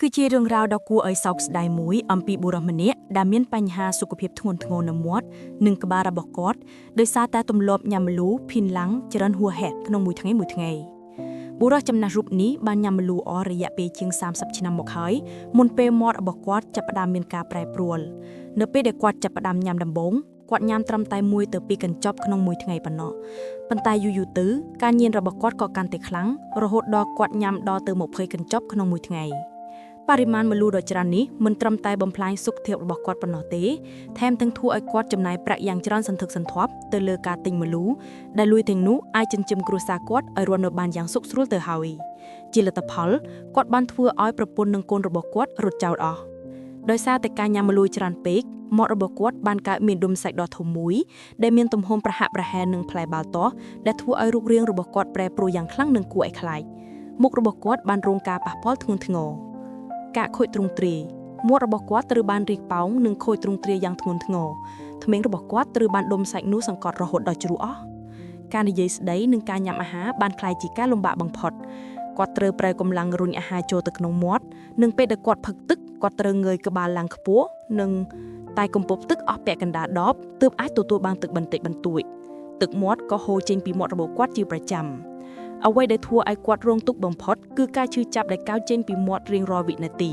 គឺជារឿងរ៉ាវដ៏គួរឲ្យសោកស្ដាយមួយអំពីបុរសម្នាក់ដែលមានបញ្ហាសុខភាពធ្ងន់ធ្ងរនៅមាត់និងក្បាលរបស់គាត់ដោយសារតែទម្លាប់ញ៉ាំម្លូភីនឡាំងច្រើនហួសហេតុក្នុងមួយថ្ងៃបុរសចំណាស់រូបនេះបានញ៉ាំម្លូអស់រយៈពេលជាង30ឆ្នាំមកហើយមុនពេលមាត់របស់គាត់ចាប់ផ្ដើមមានការប្រែប្រួលនៅពេលដែលគាត់ចាប់ផ្ដើមញ៉ាំដំបូងគាត់ញ៉ាំត្រឹមតែ1ទៅ2កញ្ចប់ក្នុងមួយថ្ងៃប៉ុណ្ណោះប៉ុន្តែយូរៗទៅការញៀនរបស់គាត់ក៏កាន់តែខ្លាំងរហូតដល់គាត់ញ៉ាំដល់ទៅ20កញ្ចប់ក្នុងមួយថ្ងៃបរិមាណម្លូដ៏ច្រើននេះមិនត្រឹមតែបំផ្លាញសុខភាពរបស់គាត់ប៉ុណ្ណោះទេថែមទាំងធ្វើឲ្យគាត់ចំណាយប្រាក់យ៉ាងច្រើនសន្ធឹកសន្ធាប់ទៅលើការទិញម្លូដែលលុយទាំងនោះអាចចិញ្ចឹមគ្រួសារគាត់ឲ្យរស់នៅបានយ៉ាងសុខស្រួលទៅហើយជាលទ្ធផលគាត់បានធ្វើឲ្យប្រពន្ធនិងកូនរបស់គាត់រត់ចោលអស់ដោយសារតែការញ៉ាំម្លូច្រើនពេកមាត់របស់គាត់បានកើតមានដុំសាច់ដ៏ធំមួយដែលមានទំហំប្រហាក់ប្រហែលនឹងផ្លែបាល់ទាស់ដែលធ្វើឲ្យរូបរាងរបស់គាត់ប្រែប្រួលយ៉ាងខ្លាំងនិងគួរឲ្យខ្លាចមុខរបស់គាត់បានរងការប៉ះពាល់ធ្ងន់ធ្ងរការខូចទ្រង់ទ្រាយមាត់របស់គាត់ត្រូវបានរីកប៉ោងនិងខូចទ្រង់ទ្រាយយ៉ាងធ្ងន់ធ្ងរធ្មេញរបស់គាត់ត្រូវបានដុំសាច់នោះសង្កត់រហូតដល់ជ្រុះអស់ការនិយាយស្ដីនិងការញ៉ាំអាហារបានក្លាយជាការលំបាកបំផុតគាត់ត្រូវប្រើកម្លាំងរុញអាហារចូលទៅក្នុងមាត់និងពេលដែលគាត់ផឹកទឹកគាត់ត្រូវងើយក្បាលឡើងខ្ពស់និងតែកម្ពប់ទឹកអស់ពាក់កណ្ដាលដបទើបអាចទទួលបានទឹកបន្តិចបន្តួចទឹកមាត់ក៏ហូរចេញពីមាត់របស់គាត់ជាប្រចាំអ្វីដែលធ្វើឲ្យគាត់រងទុក្ខបំផុតគឺការឈឺចាប់ដែលកើតចេញពីមាត់រៀងរាល់វិនាទី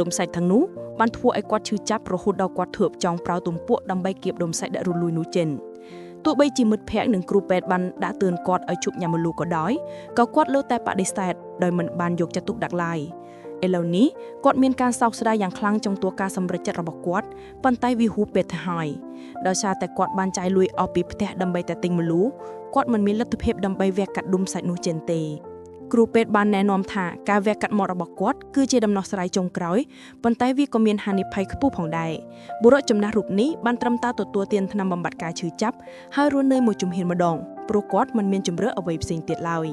ដុំសាច់ទាំងនោះបានធ្វើឲ្យគាត់ឈឺចាប់រហូតដល់គាត់ធ្លាប់ចង់ប្រោទំពក់ដើម្បីគៀបដុំសាច់ដែលរលួយនោះចេញទោះបីជាមិត្តភ័ក្តិនិងគ្រូពេទ្យបានដាក់ទឿនគាត់ឲ្យជប់ញ៉ាំម្លូក៏ដោយក៏គាត់លើតែបដិសេធដោយមិនបានយកចិត្តទុកដាក់ឡើយឥឡូវនេះគាត់មានការសោកស្ដាយយ៉ាងខ្លាំងចំពោះការសម្រេចចិត្តរបស់គាត់ប៉ុន្តែវាហួសពេលទៅហើយដោយសារតែគាត់បានចាយលុយអស់ពីផ្ទះដើម្បីតែទិញម្លូគាត់មិនមានលទ្ធភាពដើម្បីវះកាត់ដុំសាច់នោះចេញទេគ្រូពេទ្យបានណែនាំថាការវះកាត់មាត់របស់គាត់គឺជាដំណោះស្រាយចុងក្រោយប៉ុន្តែវាក៏មានហានិភ័យខ្ពស់ផងដែរបុរសចំណាស់រូបនេះបានត្រឹមតែទទួលទានថ្នាំបំបាត់ការឈឺចាប់ហើយរស់នៅមួយជំហានម្ដងព្រោះគាត់មិនមានជម្រើសអ្វីផ្សេងទៀតឡើយ